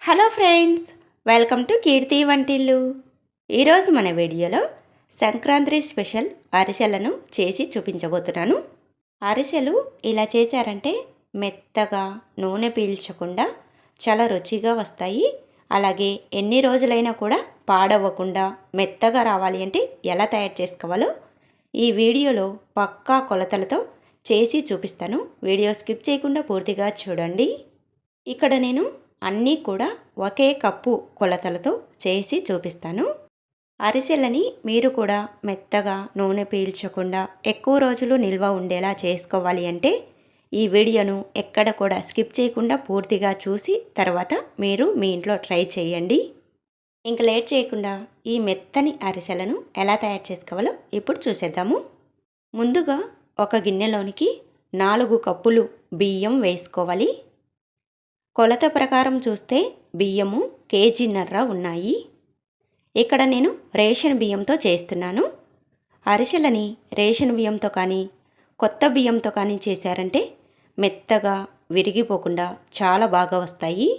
Hello friends, welcome to కీర్తి వంటిల్లు. ఈరోజు మన వీడియోలో సంక్రాంతి స్పెషల్ అరిసెలను చేసి చూపించబోతున్నాను. అరిసెలు ఇలా చేశారంటే మెత్తగా నూనె పీల్చకుండా చాలా రుచిగా వస్తాయి. అలాగే ఎన్ని రోజులైనా కూడా పాడవ్వకుండా మెత్తగా రావాలి అంటే ఎలా తయారు చేసుకోవాలో ఈ వీడియోలో పక్కా కొలతలతో చేసి చూపిస్తాను. వీడియో స్కిప్ చేయకుండా పూర్తిగా చూడండి. ఇక్కడ నేను అన్నీ కూడా ఒకే కప్పు కొలతలతో చేసి చూపిస్తాను. అరిసెలని మీరు కూడా మెత్తగా నూనె పీల్చకుండా ఎక్కువ రోజులు నిల్వ ఉండేలా చేసుకోవాలి అంటే ఈ వీడియోను ఎక్కడ కూడా స్కిప్ చేయకుండా పూర్తిగా చూసి తర్వాత మీరు మీ ఇంట్లో ట్రై చేయండి. ఇంక లేట్ చేయకుండా ఈ మెత్తని అరిసెలను ఎలా తయారు చేసుకోవాలో ఇప్పుడు చూసేద్దాము. ముందుగా ఒక గిన్నెలోనికి 4 కప్పులు బియ్యం వేసుకోవాలి. కొలత ప్రకారం చూస్తే బియ్యము కేజీన్నర ఉన్నాయి. ఇక్కడ నేను రేషన్ బియ్యంతో చేస్తున్నాను. అరిసెలని రేషన్ బియ్యంతో కానీ కొత్త బియ్యంతో కానీ చేశారంటే మెత్తగా విరిగిపోకుండా చాలా బాగా వస్తాయి.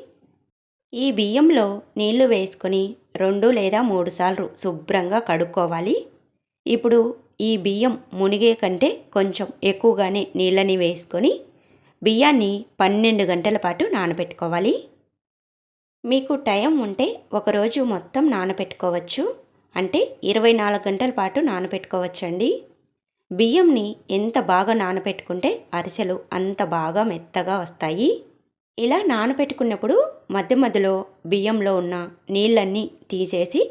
ఈ బియ్యంలో నీళ్లు వేసుకొని 2 లేదా 3 సార్లు శుభ్రంగా కడుక్కోవాలి. ఇప్పుడు ఈ బియ్యం మునిగే కంటే కొంచెం ఎక్కువగానే నీళ్ళని వేసుకొని బియ్యాన్ని 12 గంటల పాటు నానబెట్టుకోవాలి. మీకు టైం ఉంటే ఒకరోజు మొత్తం నానబెట్టుకోవచ్చు, అంటే 24 గంటల పాటు నానబెట్టుకోవచ్చండి. బియ్యంని ఎంత బాగా నానబెట్టుకుంటే అరిసెలు అంత బాగా మెత్తగా వస్తాయి. ఇలా నానబెట్టుకున్నప్పుడు మధ్య మధ్యలో బియ్యంలో ఉన్న నీళ్ళన్నీ తీసేసి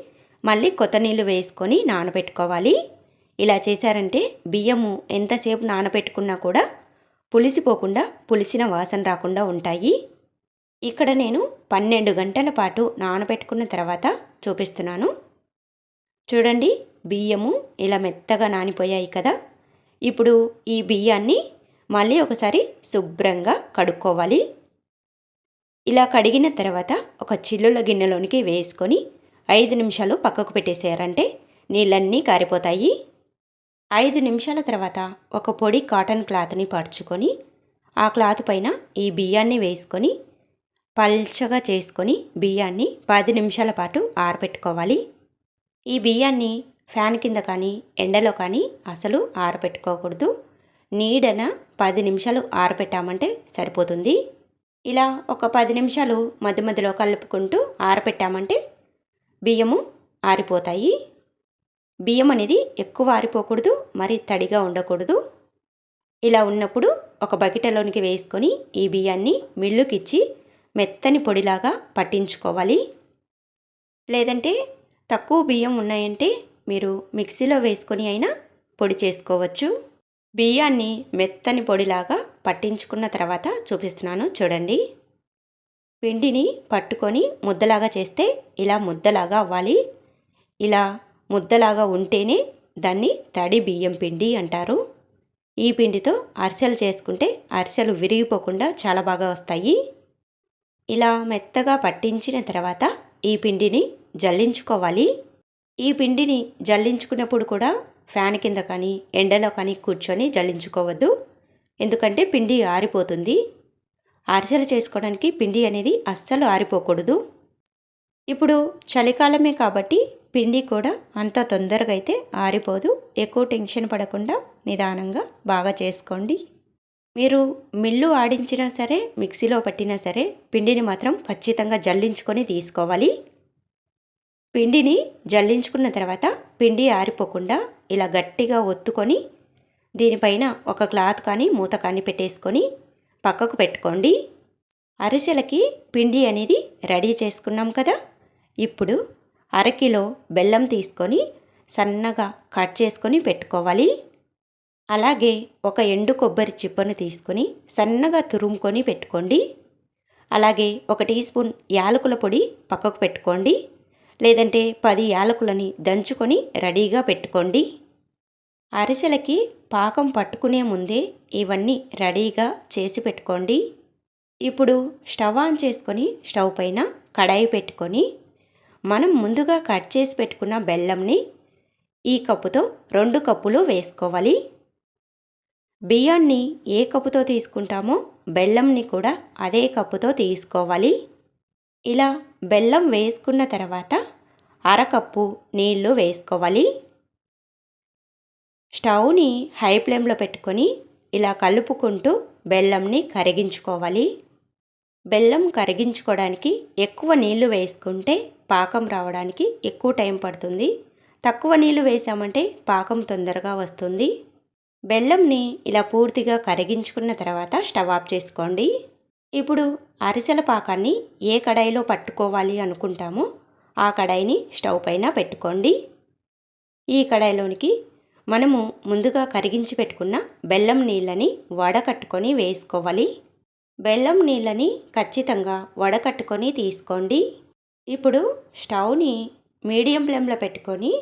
మళ్ళీ కొత్త నీళ్ళు వేసుకొని నానబెట్టుకోవాలి. ఇలా చేశారంటే బియ్యము ఎంతసేపు నానబెట్టుకున్నా కూడా పులిసిపోకుండా పులిసిన వాసన రాకుండా ఉంటాయి. ఇక్కడ నేను 12 గంటల పాటు నానబెట్టుకున్న తర్వాత చూపిస్తున్నాను. చూడండి, బియ్యము ఇలా మెత్తగా నానిపోయాయి కదా. ఇప్పుడు ఈ బియ్యాన్ని మళ్ళీ ఒకసారి శుభ్రంగా కడుక్కోవాలి. ఇలా కడిగిన తర్వాత ఒక చిల్లుల గిన్నెలోనికి వేసుకొని 5 నిమిషాలు పక్కకు పెట్టేసారంటే నీళ్ళన్నీ కారిపోతాయి. 5 నిమిషాల తర్వాత ఒక పొడి కాటన్ క్లాత్ని పరుచుకొని ఆ క్లాత్ పైన ఈ బియ్యాన్ని వేసుకొని పల్చగా చేసుకొని బియ్యాన్ని 10 నిమిషాల పాటు ఆరబెట్టుకోవాలి. ఈ బియ్యాన్ని ఫ్యాన్ కింద కానీ ఎండలో కానీ అసలు ఆరబెట్టుకోకూడదు. నీడన 10 నిమిషాలు ఆరబెట్టామంటే సరిపోతుంది. ఇలా ఒక 10 నిమిషాలు మధ్య మధ్యలో కలుపుకుంటూ ఆరబెట్టామంటే బియ్యము ఆరిపోతాయి. బియ్యం అనేది ఎక్కువ ఆరిపోకూడదు, మరి తడిగా ఉండకూడదు. ఇలా ఉన్నప్పుడు ఒక బకెట్లోనికి వేసుకొని ఈ బియ్యాన్ని మిల్లుకిచ్చి మెత్తని పొడిలాగా పట్టించుకోవాలి. లేదంటే తక్కువ బియ్యం ఉన్నాయంటే మీరు మిక్సీలో వేసుకొని అయినా పొడి చేసుకోవచ్చు. బియ్యాన్ని మెత్తని పొడిలాగా పట్టించుకున్న తర్వాత చూపిస్తున్నాను చూడండి. పిండిని పట్టుకొని ముద్దలాగా చేస్తే ఇలా ముద్దలాగా అవ్వాలి. ఇలా ముద్దలాగా ఉంటేనే దాన్ని తడి బియ్యం పిండి అంటారు. ఈ పిండితో అరిసెలు చేసుకుంటే అరిసెలు విరిగిపోకుండా చాలా బాగా వస్తాయి. ఇలా మెత్తగా పట్టించిన తర్వాత ఈ పిండిని జల్లించుకోవాలి. ఈ పిండిని జల్లించుకున్నప్పుడు కూడా ఫ్యాన్ కింద కానీ ఎండలో కానీ కూర్చొని జల్లించుకోవద్దు, ఎందుకంటే పిండి ఆరిపోతుంది. అరిసెలు చేసుకోవడానికి పిండి అనేది అస్సలు ఆరిపోకూడదు. ఇప్పుడు చలికాలమే కాబట్టి పిండి కూడా అంత తొందరగా అయితే ఆరిపోదు. ఎక్కువ టెన్షన్ పడకుండా నిదానంగా బాగా చేసుకోండి. మీరు మిల్లు ఆడించినా సరే మిక్సీలో పట్టినా సరే పిండిని మాత్రం ఖచ్చితంగా జల్లించుకొని తీసుకోవాలి. పిండిని జల్లించుకున్న తర్వాత పిండి ఆరిపోకుండా ఇలా గట్టిగా ఒత్తుకొని దీనిపైన ఒక క్లాత్ కానీ మూత కానీ పెట్టేసుకొని పక్కకు పెట్టుకోండి. అరిసెలకి పిండి అనేది రెడీ చేసుకున్నాం కదా. ఇప్పుడు అరకిలో బెల్లం తీసుకొని సన్నగా కట్ చేసుకొని పెట్టుకోవాలి. అలాగే ఒక ఎండు కొబ్బరి చిప్పను తీసుకొని సన్నగా తురుముకొని పెట్టుకోండి. అలాగే 1 టీ స్పూన్ యాలకుల పొడి పక్కకు పెట్టుకోండి. లేదంటే 10 యాలకులని దంచుకొని రెడీగా పెట్టుకోండి. అరిసెలకి పాకం పట్టుకునే ముందే ఇవన్నీ రెడీగా చేసి పెట్టుకోండి. ఇప్పుడు స్టవ్ ఆన్ చేసుకొని స్టవ్ పైన కడాయి పెట్టుకొని మనం ముందుగా కట్ చేసి పెట్టుకున్న బెల్లంని ఈ కప్పుతో 2 కప్పులు వేసుకోవాలి. బియ్యాన్ని ఏ కప్పుతో తీసుకుంటామో బెల్లంని కూడా అదే కప్పుతో తీసుకోవాలి. ఇలా బెల్లం వేసుకున్న తర్వాత అరకప్పు నీళ్లు వేసుకోవాలి. స్టవ్ని హై ఫ్లేమ్లో పెట్టుకొని ఇలా కలుపుకుంటూ బెల్లంని కరిగించుకోవాలి. బెల్లం కరిగించుకోవడానికి ఎక్కువ నీళ్లు వేసుకుంటే పాకం రావడానికి ఎక్కువ టైం పడుతుంది. తక్కువ నీళ్లు వేసామంటే పాకం తొందరగా వస్తుంది. బెల్లంని ఇలా పూర్తిగా కరిగించుకున్న తర్వాత స్టవ్ ఆఫ్ చేసుకోండి. ఇప్పుడు అరిసెల పాకాన్ని ఏ కడాయిలో పట్టుకోవాలి అనుకుంటామో ఆ కడాయిని స్టవ్ పైన పెట్టుకోండి. ఈ కడాయిలోనికి మనము ముందుగా కరిగించి పెట్టుకున్న బెల్లం నీళ్ళని వడకట్టుకొని వేసుకోవాలి. బెల్లం నీళ్ళని ఖచ్చితంగా వడకట్టుకొని తీసుకోండి. ఇప్పుడు స్టవ్ని మీడియం ఫ్లేమ్లో పెట్టుకొని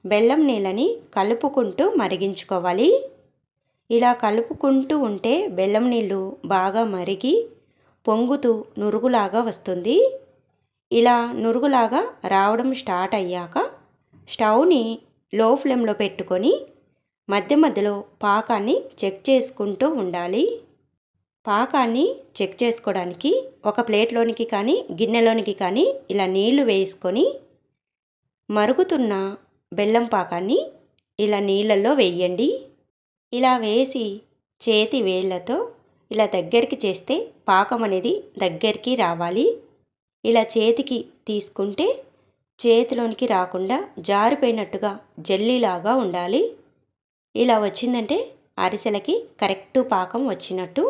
బెల్లం నీళ్ళని కలుపుకుంటూ మరిగించుకోవాలి. ఇలా కలుపుకుంటూ ఉంటే బెల్లం నీళ్ళు బాగా మరిగి పొంగుతూ నురుగులాగా వస్తుంది. ఇలా నురుగులాగా రావడం స్టార్ట్ అయ్యాక స్టవ్ని లో ఫ్లేమ్లో పెట్టుకొని మధ్య మధ్యలో పాకాన్ని చెక్ చేసుకుంటూ ఉండాలి. పాకాన్ని చెక్ చేసుకోవడానికి ఒక ప్లేట్లోనికి కానీ గిన్నెలోనికి కానీ ఇలా నీళ్లు వేసుకొని మరుగుతున్న బెల్లం పాకాన్ని ఇలా నీళ్ళల్లో వేయండి. ఇలా వేసి చేతి వేళ్ళతో ఇలా దగ్గరికి చేస్తే పాకం అనేది దగ్గరికి రావాలి. ఇలా చేతికి తీసుకుంటే చేతిలోనికి రాకుండా జారిపోయినట్టుగా జెల్లీలాగా ఉండాలి. ఇలా వచ్చిందంటే అరిసెలకి కరెక్ట్ పాకం వచ్చినట్టు.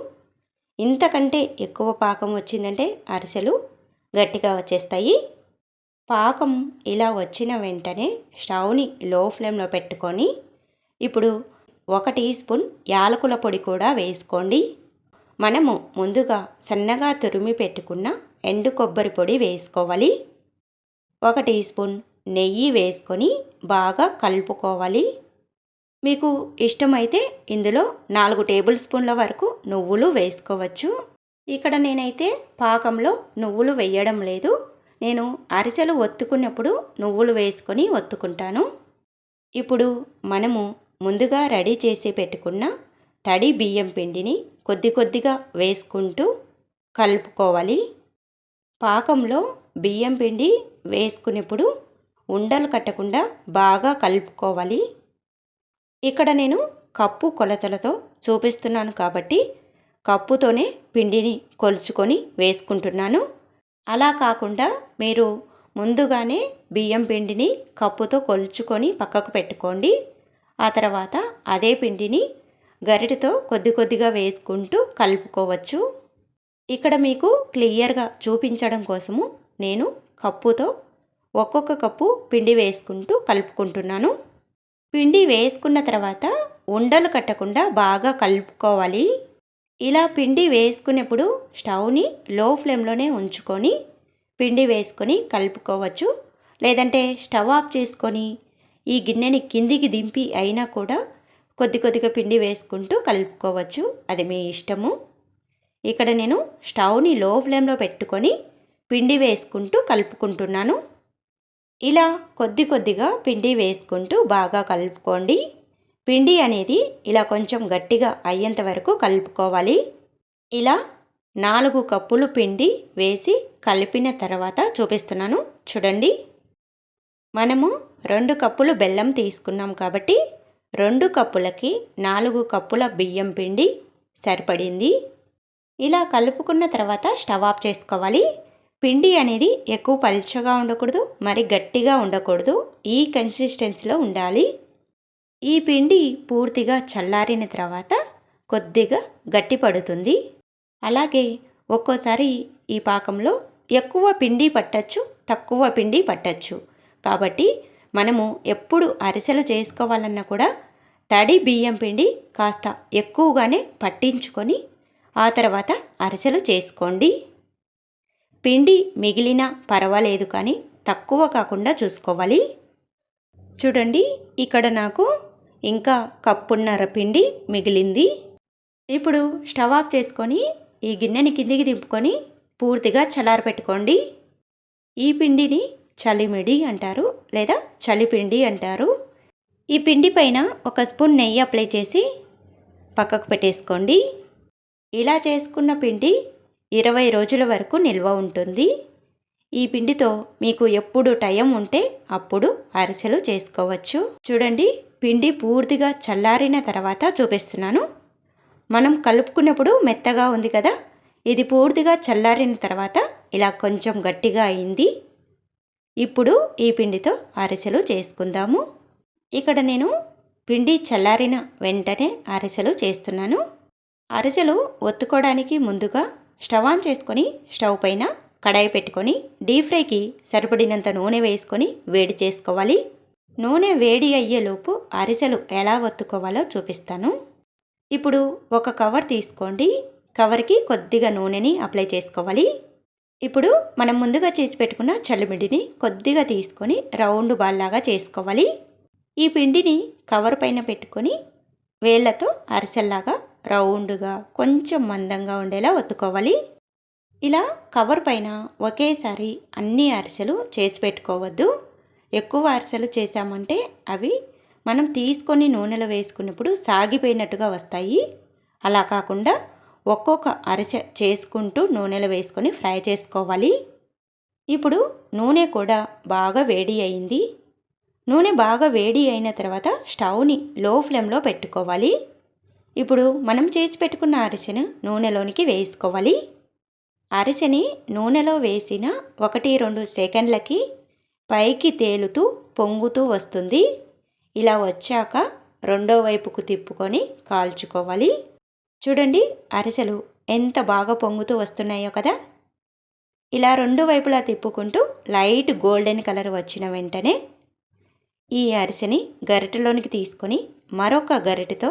ఇంతకంటే ఎక్కువ పాకం వచ్చిందంటే అరిసెలు గట్టిగా వచ్చేస్తాయి. పాకం ఇలా వచ్చిన వెంటనే స్టవ్ని లో ఫ్లేమ్లో పెట్టుకొని ఇప్పుడు 1 టీ స్పూన్ యాలకుల పొడి కూడా వేసుకోండి. మనము ముందుగా సన్నగా తురిమి పెట్టుకున్న ఎండు కొబ్బరి పొడి వేసుకోవాలి. 1 టీ స్పూన్ నెయ్యి వేసుకొని బాగా కలుపుకోవాలి. మీకు ఇష్టమైతే ఇందులో 4 టేబుల్ స్పూన్ల వరకు నువ్వులు వేసుకోవచ్చు. ఇక్కడ నేనైతే పాకంలో నువ్వులు వేయడం లేదు. నేను అరిసెలు ఒత్తుకున్నప్పుడు నువ్వులు వేసుకొని ఒత్తుకుంటాను. ఇప్పుడు మనము ముందుగా రెడీ చేసి పెట్టుకున్న తడి బియ్యం పిండిని కొద్ది కొద్దిగా వేసుకుంటూ కలుపుకోవాలి. పాకంలో బియ్యం పిండి వేసుకునేప్పుడు ఉండలు కట్టకుండా బాగా కలుపుకోవాలి. ఇక్కడ నేను కప్పు కొలతలతో చూపిస్తున్నాను కాబట్టి కప్పుతోనే పిండిని కొలుచుకొని వేసుకుంటున్నాను. అలా కాకుండా మీరు ముందుగానే బియ్యం పిండిని కప్పుతో కొలుచుకొని పక్కకు పెట్టుకోండి. ఆ తర్వాత అదే పిండిని గరిటెతో కొద్ది కొద్దిగా వేసుకుంటూ కలుపుకోవచ్చు. ఇక్కడ మీకు క్లియర్గా చూపించడం కోసము నేను కప్పుతో ఒక్కొక్క కప్పు పిండి వేసుకుంటూ కలుపుకుంటున్నాను. పిండి వేసుకున్న తర్వాత ఉండలు కట్టకుండా బాగా కలుపుకోవాలి. ఇలా పిండి వేసుకునేప్పుడు స్టవ్ని లో ఫ్లేమ్లోనే ఉంచుకొని పిండి వేసుకొని కలుపుకోవచ్చు. లేదంటే స్టవ్ ఆఫ్ చేసుకొని ఈ గిన్నెని కిందికి దింపి అయినా కూడా కొద్ది కొద్దిగా పిండి వేసుకుంటూ కలుపుకోవచ్చు. అది మీ ఇష్టము. ఇక్కడ నేను స్టవ్ని లో ఫ్లేమ్లో పెట్టుకొని పిండి వేసుకుంటూ కలుపుకుంటున్నాను. ఇలా కొద్ది కొద్దిగా పిండి వేసుకుంటూ బాగా కలుపుకోండి. పిండి అనేది ఇలా కొంచెం గట్టిగా అయ్యేంత వరకు కలుపుకోవాలి. ఇలా 4 కప్పులు పిండి వేసి కలిపిన తర్వాత చూపిస్తున్నాను చూడండి. మనము 2 కప్పులు బెల్లం తీసుకున్నాం కాబట్టి 2 కప్పులకి 4 కప్పుల బియ్యం పిండి సరిపడింది. ఇలా కలుపుకున్న తర్వాత స్టవ్ ఆఫ్ చేసుకోవాలి. పిండి అనేది ఎక్కువ పల్చగా ఉండకూడదు, మరి గట్టిగా ఉండకూడదు. ఈ కన్సిస్టెన్సీలో ఉండాలి. ఈ పిండి పూర్తిగా చల్లారిన తర్వాత కొద్దిగా గట్టి పడుతుంది. అలాగే ఒక్కోసారి ఈ పాకంలో ఎక్కువ పిండి పట్టచ్చు, తక్కువ పిండి పట్టచ్చు. కాబట్టి మనము ఎప్పుడు అరిసెలు చేసుకోవాలన్నా కూడా తడి బియ్యం పిండి కాస్త ఎక్కువగానే పట్టించుకొని ఆ తర్వాత అరిసెలు చేసుకోండి. పిండి మిగిలినా పర్వాలేదు కానీ తక్కువ కాకుండా చూసుకోవాలి. చూడండి, ఇక్కడ నాకు ఇంకా కప్పున్నర పిండి మిగిలింది. ఇప్పుడు స్టవ్ ఆఫ్ చేసుకొని ఈ గిన్నెని కిందికి దింపుకొని పూర్తిగా చల్లారపెట్టుకోండి. ఈ పిండిని చలిమిడి అంటారు లేదా చలిపిండి అంటారు. ఈ పిండి పైన 1 స్పూన్ నెయ్యి అప్లై చేసి పక్కకు పెట్టేసుకోండి. ఇలా చేసుకున్న పిండి 20 రోజుల వరకు నిల్వ ఉంటుంది. ఈ పిండితో మీకు ఎప్పుడు టైం ఉంటే అప్పుడు అరిసెలు చేసుకోవచ్చు. చూడండి, పిండి పూర్తిగా చల్లారిన తర్వాత చూపిస్తున్నాను. మనం కలుపుకున్నప్పుడు మెత్తగా ఉంది కదా, ఇది పూర్తిగా చల్లారిన తర్వాత ఇలా కొంచెం గట్టిగా అయింది. ఇప్పుడు ఈ పిండితో అరిసెలు చేసుకుందాము. ఇక్కడ నేను పిండి చల్లారిన వెంటనే అరిసెలు చేస్తున్నాను. అరిసెలు ఒత్తుకోవడానికి ముందుగా స్టవ్ ఆన్ చేసుకొని స్టవ్ పైన కడాయి పెట్టుకొని డీప్ ఫ్రైకి సరిపడినంత నూనె వేసుకొని వేడి చేసుకోవాలి. నూనె వేడి అయ్యేలోపు అరిసెలు ఎలా ఒత్తుకోవాలో చూపిస్తాను. ఇప్పుడు ఒక కవర్ తీసుకోండి. కవర్కి కొద్దిగా నూనెని అప్లై చేసుకోవాలి. ఇప్పుడు మనం ముందుగా చేసి పెట్టుకున్న చల్లిమిడిని కొద్దిగా తీసుకొని రౌండ్ బాల్ లాగా చేసుకోవాలి. ఈ పిండిని కవర్ పైన పెట్టుకొని వేళ్ళతో అరిసెల్లాగా రౌండ్గా కొంచెం మందంగా ఉండేలా ఒత్తుకోవాలి. ఇలా కవర్ పైన ఒకేసారి అన్ని అరిసెలు చేసి పెట్టుకోవద్దు. ఎక్కువ అరిసెలు చేసామంటే అవి మనం తీసుకొని నూనెలో వేసుకున్నప్పుడు సాగిపోయినట్టుగా వస్తాయి. అలా కాకుండా ఒక్కొక్క అరిసె చేసుకుంటూ నూనెలో వేసుకొని ఫ్రై చేసుకోవాలి. ఇప్పుడు నూనె కూడా బాగా వేడి అయింది. నూనె బాగా వేడి అయిన తర్వాత స్టవ్ని లో ఫ్లేమ్లో పెట్టుకోవాలి. ఇప్పుడు మనం చేసి పెట్టుకున్న అరిసెను నూనెలోనికి వేసుకోవాలి. అరిసెని నూనెలో వేసిన 1-2 సెకండ్లకి పైకి తేలుతూ పొంగుతూ వస్తుంది. ఇలా వచ్చాక రెండో వైపుకు తిప్పుకొని కాల్చుకోవాలి. చూడండి, అరిసెలు ఎంత బాగా పొంగుతూ వస్తున్నాయో కదా. ఇలా రెండు వైపులా తిప్పుకుంటూ లైట్ గోల్డెన్ కలర్ వచ్చిన వెంటనే ఈ అరిసెని గరిటెలోనికి తీసుకొని మరొక గరిటెతో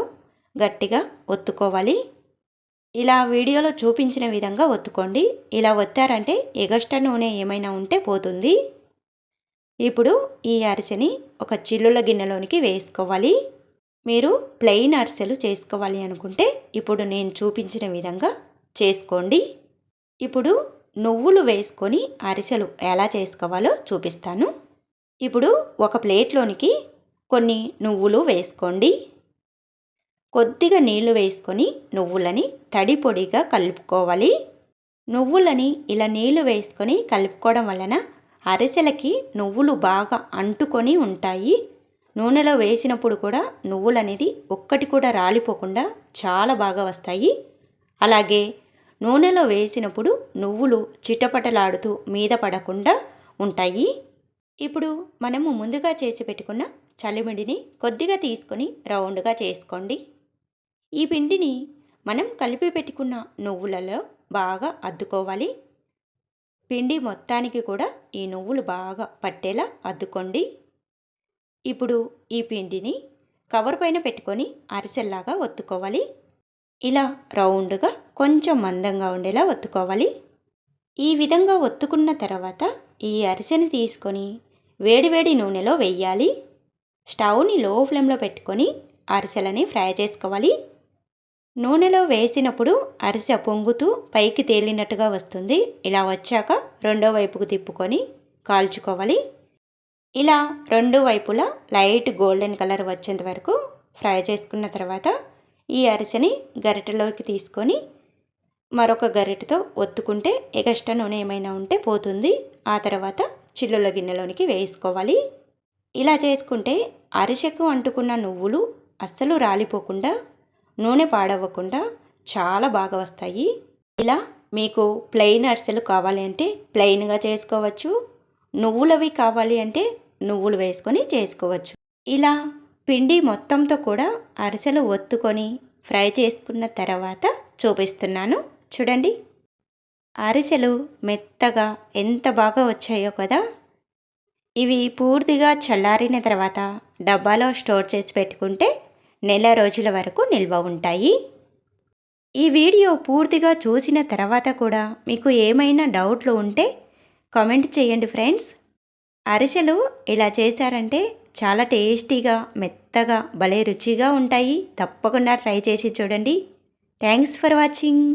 గట్టిగా ఒత్తుకోవాలి. ఇలా వీడియోలో చూపించిన విధంగా ఒత్తుకోండి. ఇలా ఒత్తారంటే ఎగస్ట్రా నూనె ఏమైనా ఉంటే పోతుంది. ఇప్పుడు ఈ అరిసెని ఒక చిల్లుల గిన్నెలోనికి వేసుకోవాలి. మీరు ప్లెయిన్ అరిసెలు చేసుకోవాలి అనుకుంటే ఇప్పుడు నేను చూపించిన విధంగా చేసుకోండి. ఇప్పుడు నువ్వులు వేసుకొని అరిసెలు ఎలా చేసుకోవాలో చూపిస్తాను. ఇప్పుడు ఒక ప్లేట్లోనికి కొన్ని నువ్వులు వేసుకోండి. కొద్దిగా నీళ్లు వేసుకొని నువ్వులని తడి పొడిగా కలుపుకోవాలి. నువ్వులని ఇలా నీళ్లు వేసుకొని కలుపుకోవడం వలన అరిసెలకి నువ్వులు బాగా అంటుకొని ఉంటాయి. నూనెలో వేసినప్పుడు కూడా నువ్వులు అనేది ఒక్కటి కూడా రాలిపోకుండా చాలా బాగా వస్తాయి. అలాగే నూనెలో వేసినప్పుడు నువ్వులు చిటపటలాడుతూ మీద పడకుండా ఉంటాయి. ఇప్పుడు మనము ముందుగా చేసి పెట్టుకున్న చలిమిడిని కొద్దిగా తీసుకొని రౌండ్గా చేసుకోండి. ఈ పిండిని మనం కలిపి పెట్టుకున్న నువ్వులలో బాగా అద్దుకోవాలి. పిండి మొత్తానికి కూడా ఈ నువ్వులు బాగా పట్టేలా అద్దుకోండి. ఇప్పుడు ఈ పిండిని కవర్ పైన పెట్టుకొని అరిసెల్లాగా ఒత్తుకోవాలి. ఇలా రౌండ్గా కొంచెం మందంగా ఉండేలా ఒత్తుకోవాలి. ఈ విధంగా ఒత్తుకున్న తర్వాత ఈ అరిసెని తీసుకొని వేడివేడి నూనెలో వేయాలి. స్టవ్ని లో ఫ్లేమ్లో పెట్టుకొని అరిసెలని ఫ్రై చేసుకోవాలి. నూనెలో వేసినప్పుడు అరిసె పొంగుతూ పైకి తేలినట్టుగా వస్తుంది. ఇలా వచ్చాక రెండో వైపుకు తిప్పుకొని కాల్చుకోవాలి. ఇలా రెండు వైపులా లైట్ గోల్డెన్ కలర్ వచ్చేంత వరకు ఫ్రై చేసుకున్న తర్వాత ఈ అరిసెని గరిటెలోకి తీసుకొని మరొక గరిటెతో ఒత్తుకుంటే ఎగస్ట్రా నూనె ఏమైనా ఉంటే పోతుంది. ఆ తర్వాత చిల్లుల గిన్నెలోనికి వేసుకోవాలి. ఇలా చేసుకుంటే అరిసెకు అంటుకున్న నువ్వులు అస్సలు రాలిపోకుండా నూనె పాడవ్వకుండా చాలా బాగా వస్తాయి. ఇలా మీకు ప్లెయిన్ అరిసెలు కావాలి అంటే ప్లెయిన్గా చేసుకోవచ్చు. నువ్వులవి కావాలి అంటే నువ్వులు వేసుకొని చేసుకోవచ్చు. ఇలా పిండి మొత్తంతో కూడా అరిసెలు ఒత్తుకొని ఫ్రై చేసుకున్న తర్వాత చూపిస్తున్నాను. చూడండి, అరిసెలు మెత్తగా ఎంత బాగా వచ్చాయో కదా. ఇవి పూర్తిగా చల్లారిన తర్వాత డబ్బాలో స్టోర్ చేసి పెట్టుకుంటే నెల రోజుల వరకు నిల్వ ఉంటాయి. ఈ వీడియో పూర్తిగా చూసిన తర్వాత కూడా మీకు ఏమైనా డౌట్లు ఉంటే కామెంట్ చేయండి ఫ్రెండ్స్. అరిసెలు ఇలా చేశారంటే చాలా టేస్టీగా మెత్తగా భలే రుచిగా ఉంటాయి. తప్పకుండా ట్రై చేసి చూడండి. Thanks for watching.